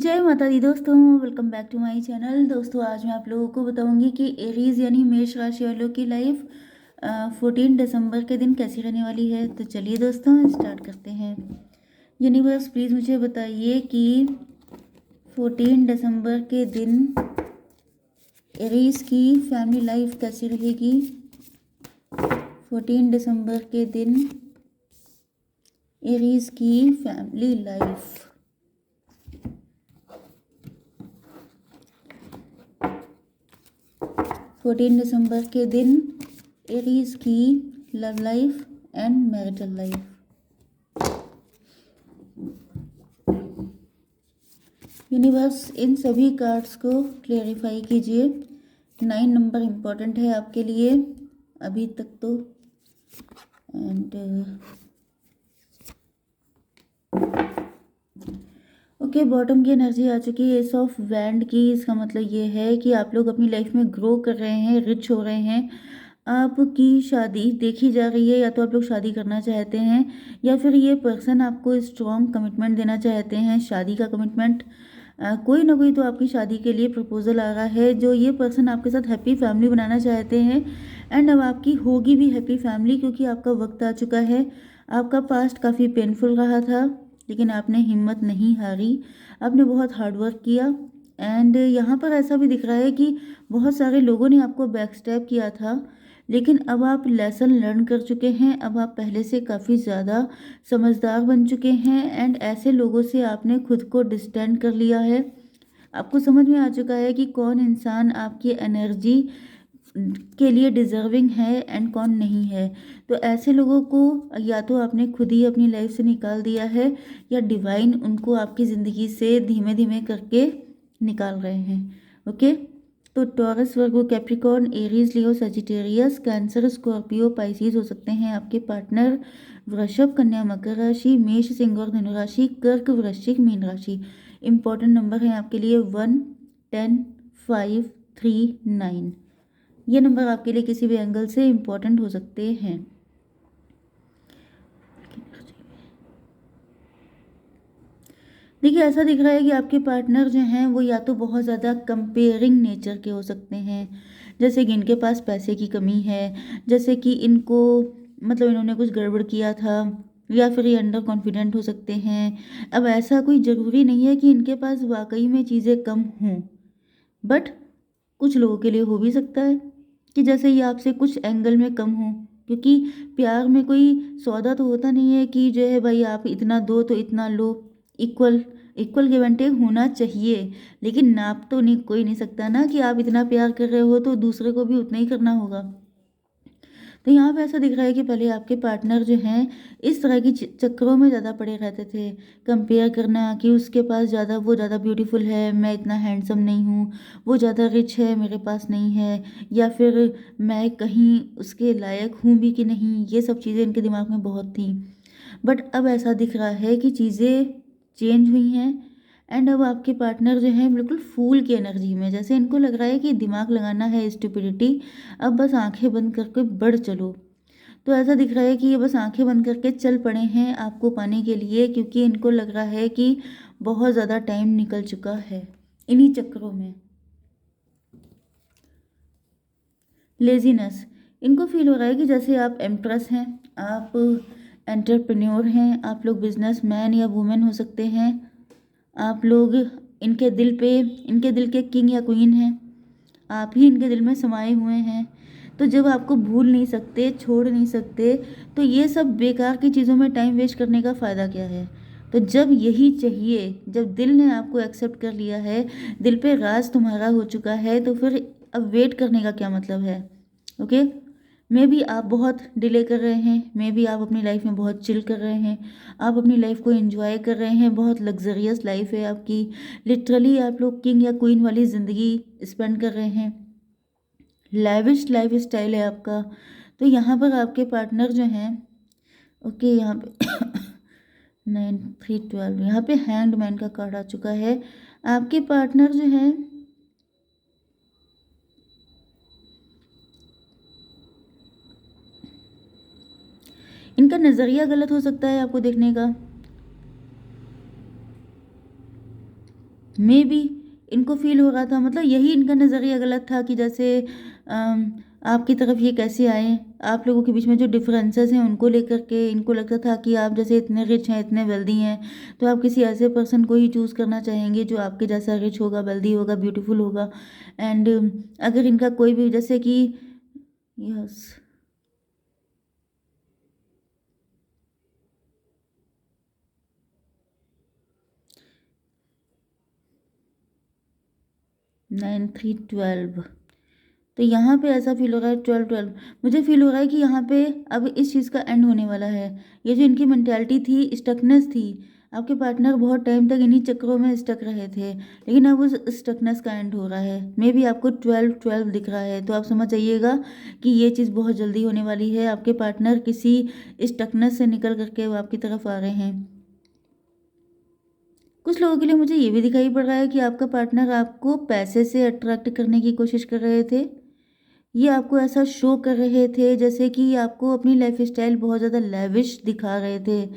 जय माता दी दोस्तों, welcome back to my channel. दोस्तों आज मैं आप लोगों को बताऊंगी कि एरीज यानी मेष राशि वालों की लाइफ 14 दिसंबर के दिन कैसी रहने वाली है। तो चलिए दोस्तों स्टार्ट करते हैं। यूनिवर्स प्लीज़ मुझे बताइए कि 14 दिसंबर के दिन एरीज की फैमिली लाइफ कैसी रहेगी। 14 दिसंबर के दिन एरीज की फैमिली लाइफ। 14 दिसंबर के दिन एरीज की love life and marital life. Universe in सभी कार्ड्स को क्लेरिफाई कीजिए। 9 नंबर इम्पोर्टेंट है आपके लिए अभी तक तो। एंड ओके, बॉटम की एनर्जी आ चुकी है एस ऑफ वैंड की। इसका मतलब ये है कि आप लोग अपनी लाइफ में ग्रो कर रहे हैं, रिच हो रहे हैं। आपकी शादी देखी जा रही है, या तो आप लोग शादी करना चाहते हैं या फिर ये पर्सन आपको स्ट्रॉन्ग कमिटमेंट देना चाहते हैं, शादी का कमिटमेंट। कोई ना कोई तो आपकी शादी के लिए प्रपोजल आ रहा है, जो ये पर्सन आपके साथ हैप्पी फैमिली बनाना चाहते हैं। एंड अब आपकी होगी भी हैप्पी फैमिली, क्योंकि आपका वक्त आ चुका है। आपका पास्ट काफ़ी पेनफुल रहा था, लेकिन आपने हिम्मत नहीं हारी, आपने बहुत हार्ड वर्क किया। एंड यहाँ पर ऐसा भी दिख रहा है कि बहुत सारे लोगों ने आपको बैक स्टैप किया था, लेकिन अब आप लेसन लर्न कर चुके हैं। अब आप पहले से काफ़ी ज़्यादा समझदार बन चुके हैं। एंड ऐसे लोगों से आपने खुद को डिस्टेंड कर लिया है। आपको समझ में आ चुका है कि कौन इंसान आपकी एनर्जी के लिए डिज़र्विंग है एंड कौन नहीं है। तो ऐसे लोगों को या तो आपने खुद ही अपनी लाइफ से निकाल दिया है, या डिवाइन उनको आपकी ज़िंदगी से धीमे धीमे करके निकाल रहे हैं। ओके, तो टॉरस, वर्गो, कैप्रिकॉर्न, एरीज, लियो, सजिटेरियस, कैंसर, स्कॉर्पियो, पाइसिस हो सकते हैं आपके पार्टनर। वृषभ, कन्या, मकर राशि, मेष, सिंह और धनु राशि, कर्क, वृश्चिक, मीन राशि। इंपॉर्टेंट नंबर है आपके लिए 1, 10, 5, 3, 9। ये नंबर आपके लिए किसी भी एंगल से इम्पोर्टेंट हो सकते हैं। देखिए, ऐसा दिख रहा है कि आपके पार्टनर जो हैं वो या तो बहुत ज़्यादा कंपेयरिंग नेचर के हो सकते हैं, जैसे कि इनके पास पैसे की कमी है, जैसे कि इनको मतलब इन्होंने कुछ गड़बड़ किया था, या फिर ये अंडर कॉन्फिडेंट हो सकते हैं। अब ऐसा कोई ज़रूरी नहीं है कि इनके पास वाकई में चीज़ें कम हों, बट कुछ लोगों के लिए हो भी सकता है कि जैसे ये आपसे कुछ एंगल में कम हो, क्योंकि प्यार में कोई सौदा तो होता नहीं है कि जो है भाई आप इतना दो तो इतना लो। Equal equal give and take होना चाहिए, लेकिन नाप तो नहीं कोई नहीं सकता ना कि आप इतना प्यार कर रहे हो तो दूसरे को भी उतना ही करना होगा। तो यहाँ पे ऐसा दिख रहा है कि पहले आपके पार्टनर जो हैं इस तरह की चक्करों में ज़्यादा पड़े रहते थे, कंपेयर करना कि उसके पास ज़्यादा, वो ज़्यादा ब्यूटीफुल है, मैं इतना हैंडसम नहीं हूँ, वो ज़्यादा रिच है, मेरे पास नहीं है, या फिर मैं कहीं उसके लायक हूँ भी कि नहीं। ये सब चीज़ें इनके दिमाग में बहुत थी। बट अब ऐसा दिख रहा है कि चीज़ें चेंज हुई हैं। एंड अब आपके पार्टनर जो हैं बिल्कुल फूल की एनर्जी में, जैसे इनको लग रहा है कि दिमाग लगाना है स्टुपिडिटी, अब बस आंखें बंद करके बढ़ चलो। तो ऐसा दिख रहा है कि ये बस आंखें बंद करके चल पड़े हैं आपको पाने के लिए, क्योंकि इनको लग रहा है कि बहुत ज़्यादा टाइम निकल चुका है इन्हीं चक्करों में। लेजीनेस, इनको फील हो रहा है कि जैसे आप एम्प्रेस हैं, आप एंटरप्रेन्योर हैं, आप लोग बिजनेसमैन या वुमेन हो सकते हैं, आप लोग इनके दिल के किंग या क्वीन हैं, आप ही इनके दिल में समाये हुए हैं। तो जब आपको भूल नहीं सकते, छोड़ नहीं सकते, तो ये सब बेकार की चीज़ों में टाइम वेस्ट करने का फ़ायदा क्या है। तो जब यही चाहिए, जब दिल ने आपको एक्सेप्ट कर लिया है, दिल पे राज तुम्हारा हो चुका है, तो फिर अब वेट करने का क्या मतलब है। ओके, मे बी आप बहुत डिले कर रहे हैं, मे बी आप अपनी लाइफ में बहुत चिल कर रहे हैं, आप अपनी लाइफ को एंजॉय कर रहे हैं, बहुत लग्जरियस लाइफ है आपकी, लिटरली आप लोग किंग या क्वीन वाली ज़िंदगी स्पेंड कर रहे हैं, लैविश लाइफ स्टाइल है आपका। तो यहाँ पर आपके पार्टनर जो हैं, ओके, यहाँ पे 9, 3, 12, यहाँ पे हैंग्ड मैन का कार्ड आ चुका है। आपके पार्टनर जो हैं इनका नज़रिया गलत हो सकता है आपको देखने का। मे बी इनको फ़ील हो रहा था, मतलब यही इनका नज़रिया गलत था कि जैसे अम, आपकी तरफ ये कैसे आए। आप लोगों के बीच में जो डिफरेंसेस हैं उनको लेकर के इनको लगता था कि आप जैसे इतने रिच हैं, इतने वेल्दी हैं, तो आप किसी ऐसे पर्सन को ही चूज़ करना चाहेंगे जो आपके जैसा रिच होगा, वेल्दी होगा, ब्यूटीफुल होगा। एंड अगर इनका कोई भी जैसे कि यस 9 3 12, तो यहाँ पे ऐसा फ़ील हो रहा है 12 12, मुझे फ़ील हो रहा है कि यहाँ पे अब इस चीज़ का एंड होने वाला है। ये जो इनकी मेंटालिटी थी, स्टकनेस थी, आपके पार्टनर बहुत टाइम तक इन्हीं चक्करों में स्टक रहे थे, लेकिन अब उस स्टकनेस का एंड हो रहा है। मे बी आपको 12 12 दिख रहा है, तो आप समझ जाइएगा कि ये चीज़ बहुत जल्दी होने वाली है। आपके पार्टनर किसी स्टकनेस से निकल करके वो आपकी तरफ आ रहे हैं। कुछ लोगों के लिए मुझे ये भी दिखाई पड़ रहा है कि आपका पार्टनर आपको पैसे से अट्रैक्ट करने की कोशिश कर रहे थे। ये आपको ऐसा शो कर रहे थे जैसे कि आपको अपनी लाइफ़स्टाइल बहुत ज़्यादा लेविश दिखा रहे थे।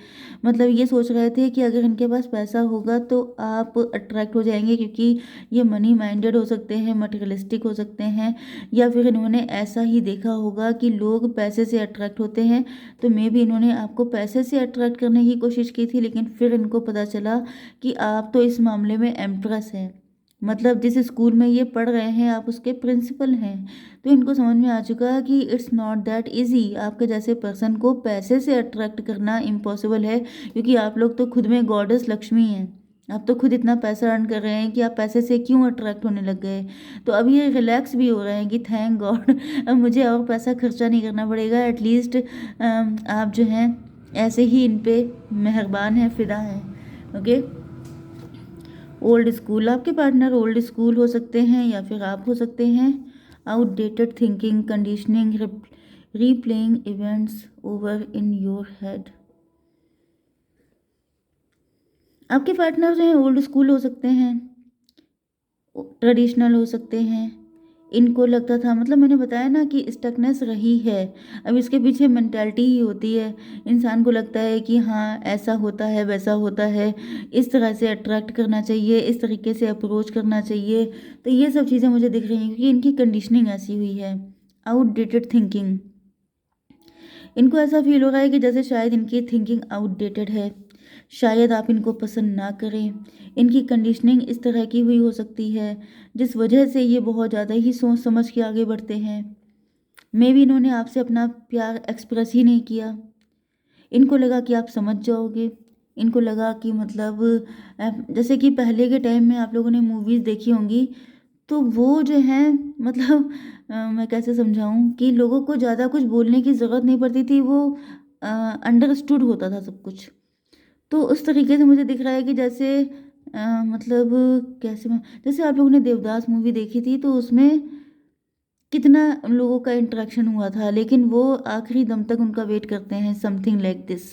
मतलब ये सोच रहे थे कि अगर इनके पास पैसा होगा तो आप अट्रैक्ट हो जाएँगे, क्योंकि ये मनी माइंडेड हो सकते हैं, मटेरियलिस्टिक हो सकते हैं, या फिर इन्होंने ऐसा ही देखा होगा कि लोग पैसे से अट्रैक्ट होते हैं, तो मे बी इन्होंने आपको पैसे से अट्रैक्ट करने की कोशिश की थी, लेकिन फिर इनको पता चला कि आप तो इस मामले में एम्प्रेस हैं। मतलब जिस स्कूल में ये पढ़ रहे हैं आप उसके प्रिंसिपल हैं। तो इनको समझ में आ चुका है कि इट्स नॉट दैट ईज़ी, आपके जैसे पर्सन को पैसे से अट्रैक्ट करना इम्पॉसिबल है, क्योंकि आप लोग तो खुद में गॉडेस लक्ष्मी हैं। आप तो खुद इतना पैसा अर्न कर रहे हैं कि आप पैसे से क्यों अट्रैक्ट होने लग गए। तो अब ये रिलैक्स भी हो रहे हैं कि थैंक गॉड अब मुझे और पैसा खर्चा नहीं करना पड़ेगा। एटलीस्ट आप जो हैं ऐसे ही इन पे मेहरबान हैं, फ़िदा हैं। ओके। ओल्ड स्कूल, आपके पार्टनर ओल्ड स्कूल हो सकते हैं या फिर आप हो सकते हैं। Outdated thinking, conditioning, replaying events over in your head. आपके पार्टनर जो हैं ओल्ड स्कूल हो सकते हैं, ट्रेडिशनल हो सकते हैं। इनको लगता था, मतलब मैंने बताया ना कि स्टकनेस रही है। अब इसके पीछे मेंटालिटी ही होती है। इंसान को लगता है कि हाँ ऐसा होता है, वैसा होता है, इस तरह से अट्रैक्ट करना चाहिए, इस तरीके से अप्रोच करना चाहिए। तो ये सब चीज़ें मुझे दिख रही हैं क्योंकि इनकी कंडीशनिंग ऐसी हुई है। आउटडेटेड थिंकिंग, इनको ऐसा फील हो रहा है कि जैसे शायद इनकी थिंकिंग आउटडेटेड है, शायद आप इनको पसंद ना करें। इनकी कंडीशनिंग इस तरह की हुई हो सकती है जिस वजह से ये बहुत ज़्यादा ही सोच समझ के आगे बढ़ते हैं। मे बी इन्होंने आपसे अपना प्यार एक्सप्रेस ही नहीं किया। इनको लगा कि आप समझ जाओगे। इनको लगा कि मतलब जैसे कि पहले के टाइम में आप लोगों ने मूवीज़ देखी होंगी, तो वो जो है मतलब मैं कैसे समझाऊँ कि लोगों को ज़्यादा कुछ बोलने की ज़रूरत नहीं पड़ती थी, वो अंडरस्टूड होता था सब कुछ। तो उस तरीके से मुझे दिख रहा है कि जैसे मतलब कैसे मैं, जैसे आप लोगों ने देवदास मूवी देखी थी तो उसमें कितना उन लोगों का इंटरेक्शन हुआ था, लेकिन वो आखिरी दम तक उनका वेट करते हैं, समथिंग लाइक दिस।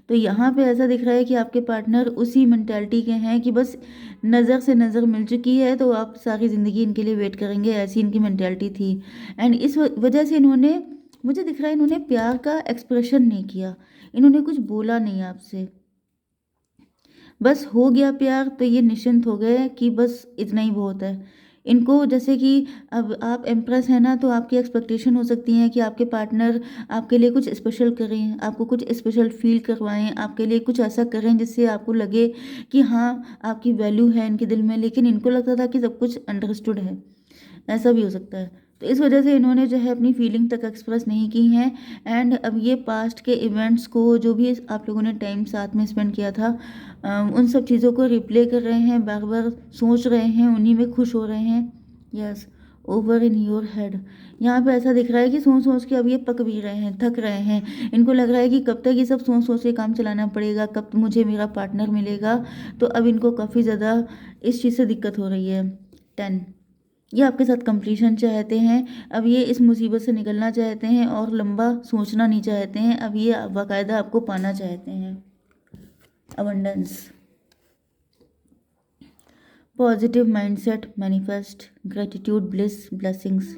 तो यहाँ पे ऐसा दिख रहा है कि आपके पार्टनर उसी मेंटालिटी के हैं कि बस नज़र से नज़र मिल चुकी है तो आप सारी ज़िंदगी इनके लिए वेट करेंगे, ऐसी इनकी मेंटालिटी थी। एंड इस वजह से इन्होंने, मुझे दिख रहा है इन्होंने प्यार का एक्सप्रेशन नहीं किया, इन्होंने कुछ बोला नहीं आपसे। बस हो गया प्यार तो ये निश्चिंत हो गए कि बस इतना ही बहुत है। इनको जैसे कि अब आप इम्प्रेस हैं ना, तो आपकी एक्सपेक्टेशन हो सकती है कि आपके पार्टनर आपके लिए कुछ स्पेशल करें, आपको कुछ स्पेशल फ़ील करवाएँ, आपके लिए कुछ ऐसा करें जिससे आपको लगे कि हाँ, आपकी वैल्यू है इनके दिल में, लेकिन इनको लगता था कि सब कुछ अंडरस्टूड है। ऐसा भी हो सकता है। तो इस वजह से इन्होंने जो है अपनी फीलिंग तक एक्सप्रेस नहीं की हैं। एंड अब ये पास्ट के इवेंट्स को, जो भी आप लोगों ने टाइम साथ में स्पेंड किया था, उन सब चीज़ों को रिप्ले कर रहे हैं, बार बार सोच रहे हैं, उन्हीं में खुश हो रहे हैं। Yes, over in your head, यहाँ पे ऐसा दिख रहा है कि सोच सोच के अब ये पक भी रहे हैं, थक रहे हैं। इनको लग रहा है कि कब तक ये सब सोच सोच के काम चलाना पड़ेगा, कब मुझे मेरा पार्टनर मिलेगा। तो अब इनको काफ़ी ज़्यादा इस चीज़ से दिक्कत हो रही है। 10, ये आपके साथ कंप्लीशन चाहते हैं। अब ये इस मुसीबत से निकलना चाहते हैं और लंबा सोचना नहीं चाहते हैं। अब ये बाकायदा आपको पाना चाहते हैं। Abundance, positive mindset, manifest, gratitude, bliss, blessings.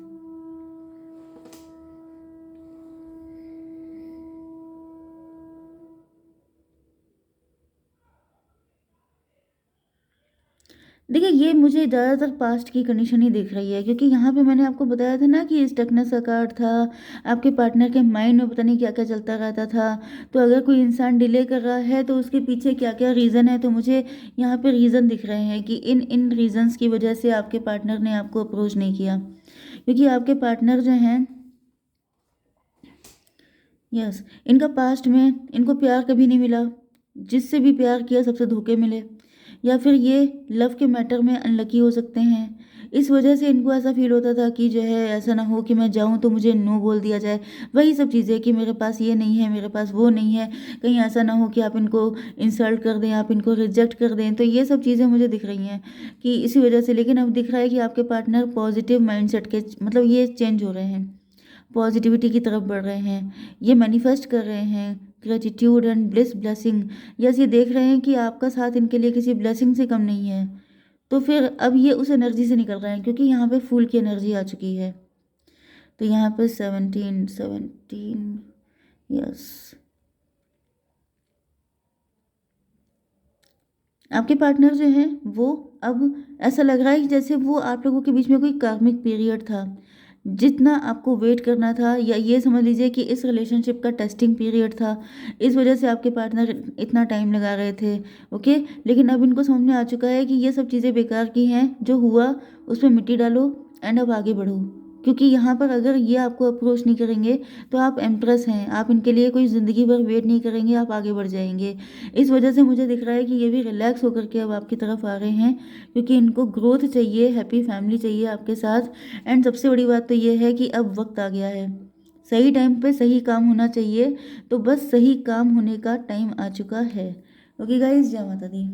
देखिए, ये मुझे ज़्यादातर पास्ट की कंडीशन ही दिख रही है, क्योंकि यहाँ पे मैंने आपको बताया था ना कि स्टकनेस का कार्ड था, आपके पार्टनर के माइंड में पता नहीं क्या-क्या चलता रहता था। तो अगर कोई इंसान डिले कर रहा है तो उसके पीछे क्या-क्या रीज़न है, तो मुझे यहाँ पे रीज़न दिख रहे हैं कि इन रीज़न्स की वजह से आपके पार्टनर ने आपको अप्रोच नहीं किया। क्योंकि आपके पार्टनर जो हैं, यस, इनका पास्ट में इनको प्यार कभी नहीं मिला, जिससे भी प्यार किया सबसे धोखे मिले, या फिर ये लव के मैटर में अनलकी हो सकते हैं। इस वजह से इनको ऐसा फील होता था कि जो है ऐसा ना हो कि मैं जाऊं तो मुझे नो बोल दिया जाए। वही सब चीज़ें कि मेरे पास ये नहीं है, मेरे पास वो नहीं है, कहीं ऐसा ना हो कि आप इनको इंसल्ट कर दें, आप इनको रिजेक्ट कर दें। तो ये सब चीज़ें मुझे दिख रही हैं कि इसी वजह से। लेकिन अब दिख रहा है कि आपके पार्टनर पॉजिटिव माइंडसेट के, मतलब ये चेंज हो रहे हैं, पॉजिटिविटी की तरफ बढ़ रहे हैं, ये मैनिफेस्ट कर रहे हैं gratitude and bliss blessing. Yes, ये देख रहे हैं कि आपका साथ इनके लिए किसी ब्लेसिंग से कम नहीं है। तो फिर अब ये उस एनर्जी से निकल रहे हैं, क्योंकि यहाँ पे फूल की एनर्जी आ चुकी है। तो यहाँ पे 17 17, यस, आपके पार्टनर जो हैं वो अब ऐसा लग रहा है कि जैसे वो आप लोगों के बीच में कोई कार्मिक पीरियड था, जितना आपको वेट करना था, या ये समझ लीजिए कि इस रिलेशनशिप का टेस्टिंग पीरियड था। इस वजह से आपके पार्टनर इतना टाइम लगा रहे थे। ओके, लेकिन अब इनको समझ में आ चुका है कि ये सब चीज़ें बेकार की हैं, जो हुआ उसमें मिट्टी डालो एंड अब आगे बढ़ो। क्योंकि यहाँ पर अगर ये आपको अप्रोच नहीं करेंगे तो आप एम्प्रेस हैं, आप इनके लिए कोई ज़िंदगी भर वेट नहीं करेंगे, आप आगे बढ़ जाएंगे। इस वजह से मुझे दिख रहा है कि ये भी रिलैक्स होकर के अब आपकी तरफ आ रहे हैं, क्योंकि इनको ग्रोथ चाहिए, हैप्पी फैमिली चाहिए आपके साथ। एंड सबसे बड़ी बात तो ये है कि अब वक्त आ गया है, सही टाइम पे सही काम होना चाहिए। तो बस सही काम होने का टाइम आ चुका है। ओके गाइज, जय माता दी।